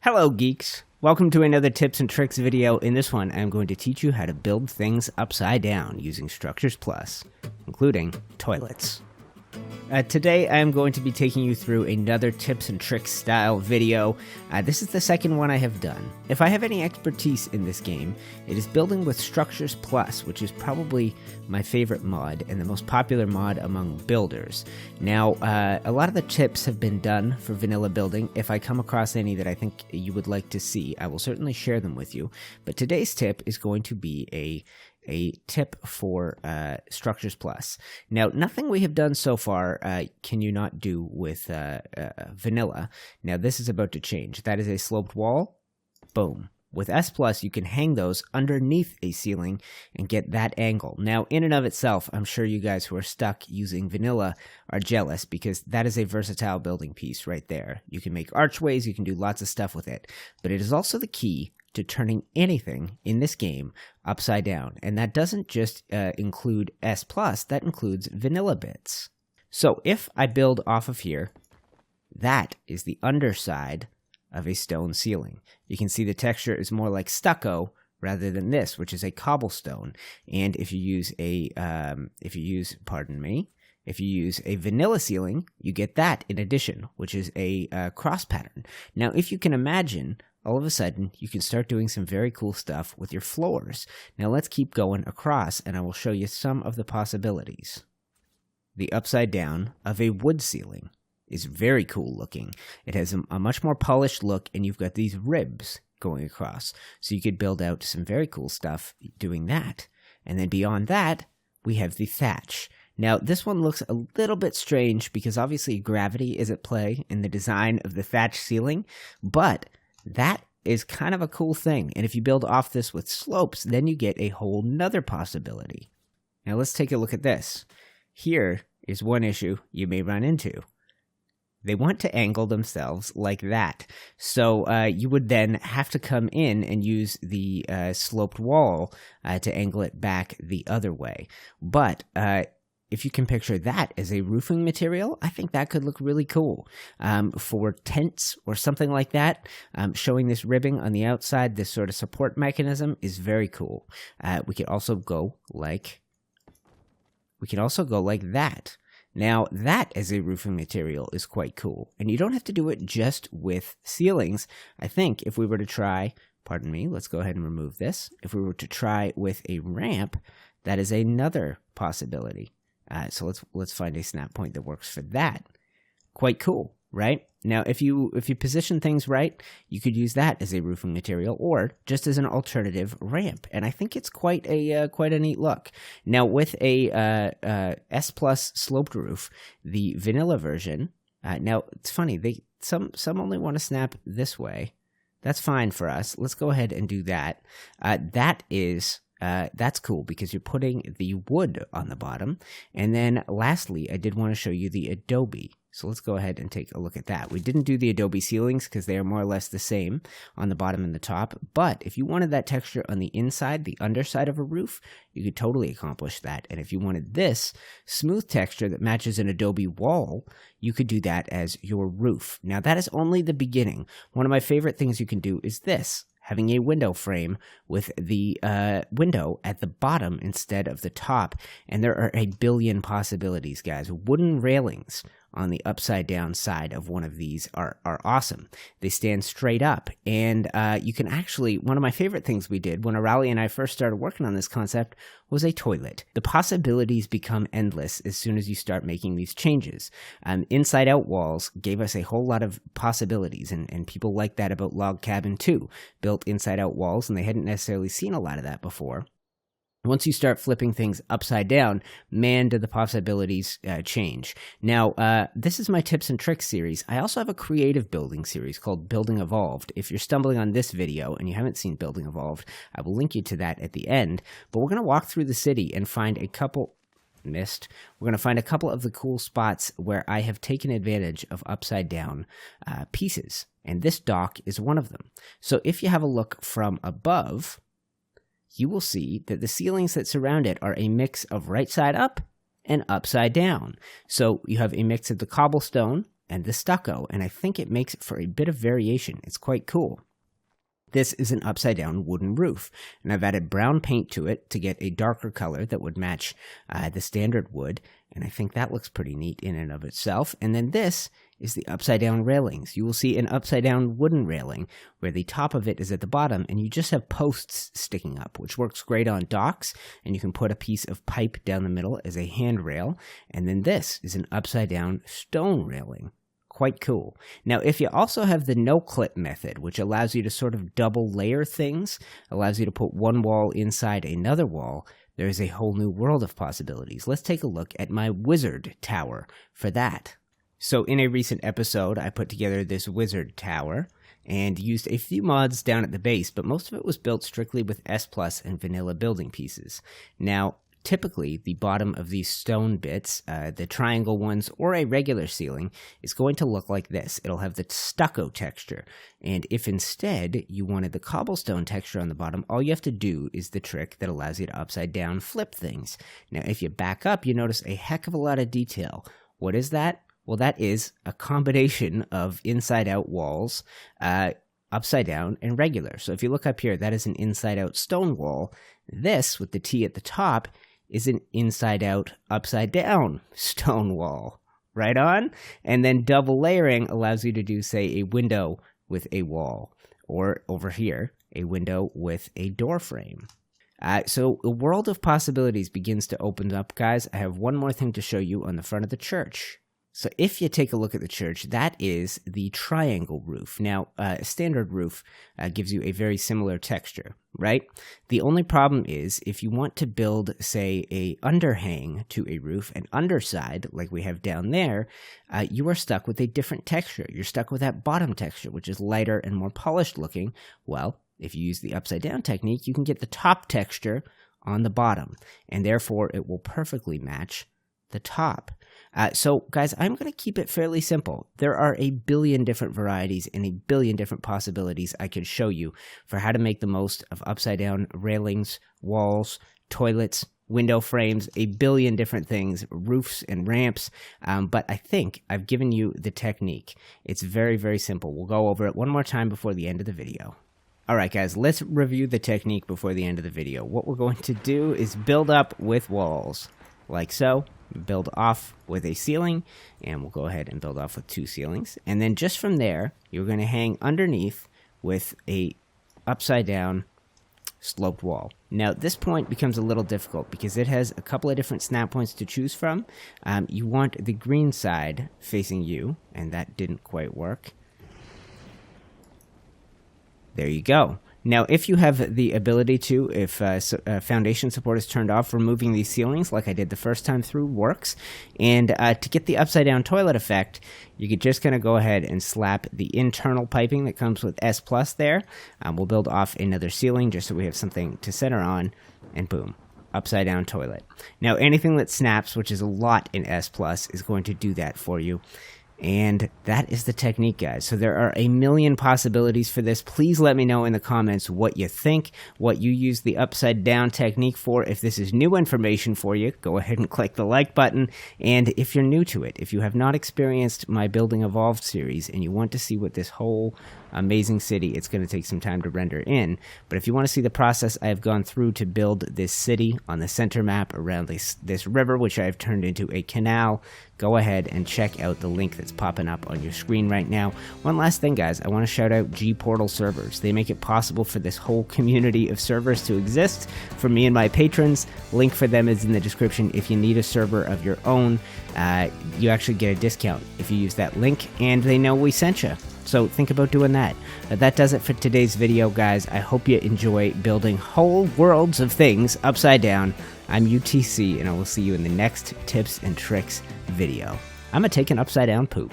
Hello geeks! Welcome to another tips and tricks video. In this one, I'm going to teach you how to build things upside down using Structures Plus, including toilets. Today, I'm going to be taking you through another tips and tricks style video. This is the second one I have done. If I have any expertise in this game, it is building with Structures Plus, which is probably my favorite mod and the most popular mod among builders. Now, a lot of the tips have been done for vanilla building. If I come across any that I think you would like to see, I will certainly share them with you. But today's tip is going to be a tip for Structures Plus. Now, nothing we have done so far can you not do with vanilla. Now, this is about to change. That is a sloped wall. Boom. With S+, you can hang those underneath a ceiling and get that angle. Now, in and of itself, I'm sure you guys who are stuck using vanilla are jealous because that is a versatile building piece right there. You can make archways, you can do lots of stuff with it, but it is also the key to turning anything in this game upside down. And that doesn't just include S+, that includes vanilla bits. So if I build off of here, that is the underside of a stone ceiling. You can see the texture is more like stucco rather than this, which is a cobblestone. And if you use a, if you use a vanilla ceiling, you get that in addition, which is a cross pattern. Now, if you can imagine, all of a sudden, you can start doing some very cool stuff with your floors. Now let's keep going across, and I will show you some of the possibilities. The upside down of a wood ceiling is very cool looking. It has a much more polished look, and you've got these ribs going across. So you could build out some very cool stuff doing that. And then beyond that, we have the thatch. Now, this one looks a little bit strange because obviously gravity is at play in the design of the thatch ceiling, but that is kind of a cool thing. And if you build off this with slopes, then you get a whole nother possibility. Now let's take a look at this. Here is one issue you may run into. They want to angle themselves like that. So you would then have to come in and use the sloped wall to angle it back the other way. But if you can picture that as a roofing material, I think that could look really cool. For tents or something like that, showing this ribbing on the outside, this sort of support mechanism is very cool. We could also go like that. Now, that as a roofing material is quite cool. And you don't have to do it just with ceilings. I think if we were to try, pardon me, let's go ahead and remove this. If we were to try with a ramp, that is another possibility. So let's find a snap point that works for that. Quite cool, right? Now, if you position things right, you could use that as a roofing material or just as an alternative ramp. And I think it's quite a neat look. Now, with a S+ sloped roof, the vanilla version. Now it's funny, some only want to snap this way. That's fine for us. Let's go ahead and do that. That's cool because you're putting the wood on the bottom. And then lastly, I did want to show you the Adobe. So let's go ahead and take a look at that. We didn't do the Adobe ceilings because they are more or less the same on the bottom and the top. But if you wanted that texture on the inside, the underside of a roof, you could totally accomplish that. And if you wanted this smooth texture that matches an Adobe wall, you could do that as your roof. Now that is only the beginning. One of my favorite things you can do is this. Having a window frame with the window at the bottom instead of the top. And there are a billion possibilities, guys. Wooden railings on the upside down side of one of these are awesome. They stand straight up, and you can actually, one of my favorite things we did when Arali and I first started working on this concept was a toilet. The possibilities become endless as soon as you start making these changes. Inside out walls gave us a whole lot of possibilities, and people like that about Log Cabin 2. Built inside out walls, and they hadn't necessarily seen a lot of that before. Once you start flipping things upside down, man, do the possibilities change. Now, this is my tips and tricks series. I also have a creative building series called Building Evolved. If you're stumbling on this video and you haven't seen Building Evolved, I will link you to that at the end. But we're going to walk through the city and find a couple... We're going to find a couple of the cool spots where I have taken advantage of upside down pieces. And this dock is one of them. So if you have a look from above, you will see that the ceilings that surround it are a mix of right side up and upside down. So you have a mix of the cobblestone and the stucco, and I think it makes it for a bit of variation. It's quite cool. This is an upside-down wooden roof, and I've added brown paint to it to get a darker color that would match the standard wood, and I think that looks pretty neat in and of itself. And then this is the upside-down railings. You will see an upside-down wooden railing where the top of it is at the bottom, and you just have posts sticking up, which works great on docks, and you can put a piece of pipe down the middle as a handrail. And then this is an upside-down stone railing. Quite cool. Now, if you also have the no-clip method, which allows you to sort of double layer things, allows you to put one wall inside another wall, there is a whole new world of possibilities. Let's take a look at my wizard tower for that. So in a recent episode, I put together this wizard tower and used a few mods down at the base, but most of it was built strictly with S+ and vanilla building pieces. Now, typically, the bottom of these stone bits, the triangle ones, or a regular ceiling, is going to look like this. It'll have the stucco texture. And if instead you wanted the cobblestone texture on the bottom, all you have to do is the trick that allows you to upside down flip things. Now, if you back up, you notice a heck of a lot of detail. What is that? Well, that is a combination of inside-out walls, upside down, and regular. So if you look up here, that is an inside-out stone wall. This, with the T at the top, is an inside-out, upside-down stone wall. Right on? And then double layering allows you to do, say, a window with a wall. Or, over here, a window with a door frame. So the world of possibilities begins to open up, guys. I have one more thing to show you on the front of the church. So if you take a look at the church, that is the triangle roof. Now, a standard roof gives you a very similar texture, right? The only problem is if you want to build, say, a underhang to a roof, an underside, like we have down there, you are stuck with a different texture. You're stuck with that bottom texture, which is lighter and more polished looking. Well, if you use the upside down technique, you can get the top texture on the bottom, and therefore it will perfectly match the top. So, guys, I'm going to keep it fairly simple. There are a billion different varieties and a billion different possibilities I could show you for how to make the most of upside-down railings, walls, toilets, window frames, a billion different things, roofs and ramps, but I think I've given you the technique. It's very, very simple. We'll go over it one more time before the end of the video. Alright guys, let's review the technique before the end of the video. What we're going to do is build up with walls, like so. Build off with a ceiling, and we'll go ahead and build off with two ceilings. And then just from there, you're going to hang underneath with a upside down sloped wall. Now, this point becomes a little difficult because it has a couple of different snap points to choose from. You want the green side facing you, and that didn't quite work. There you go. Now, if you have the ability to, if foundation support is turned off, removing these ceilings like I did the first time through works. And to get the upside-down toilet effect, you could just kind of go ahead and slap the internal piping that comes with S+ there. We'll build off another ceiling just so we have something to center on, and boom. Upside-down toilet. Now, anything that snaps, which is a lot in S+, is going to do that for you. And that is the technique, guys. So there are a million possibilities for this. Please let me know in the comments what you think, what you use the upside down technique for. If this is new information for you, go ahead and click the like button. And if you're new to it, if you have not experienced my Building Evolved series and you want to see what this whole amazing city, it's going to take some time to render in. But if you want to see the process I have gone through to build this city on the center map around this river, which I have turned into a canal, go ahead and check out the link that's popping up on your screen right now. One last thing, guys, I want to shout out G-Portal servers. They make it possible for this whole community of servers to exist for me and my patrons. Link for them is in the description. If you need a server of your own, you actually get a discount if you use that link, and they know we sent you. So think about doing that. That does it for today's video, guys. I hope you enjoy building whole worlds of things upside down. I'm UTC, and I will see you in the next tips and tricks video. I'm gonna take an upside down poop.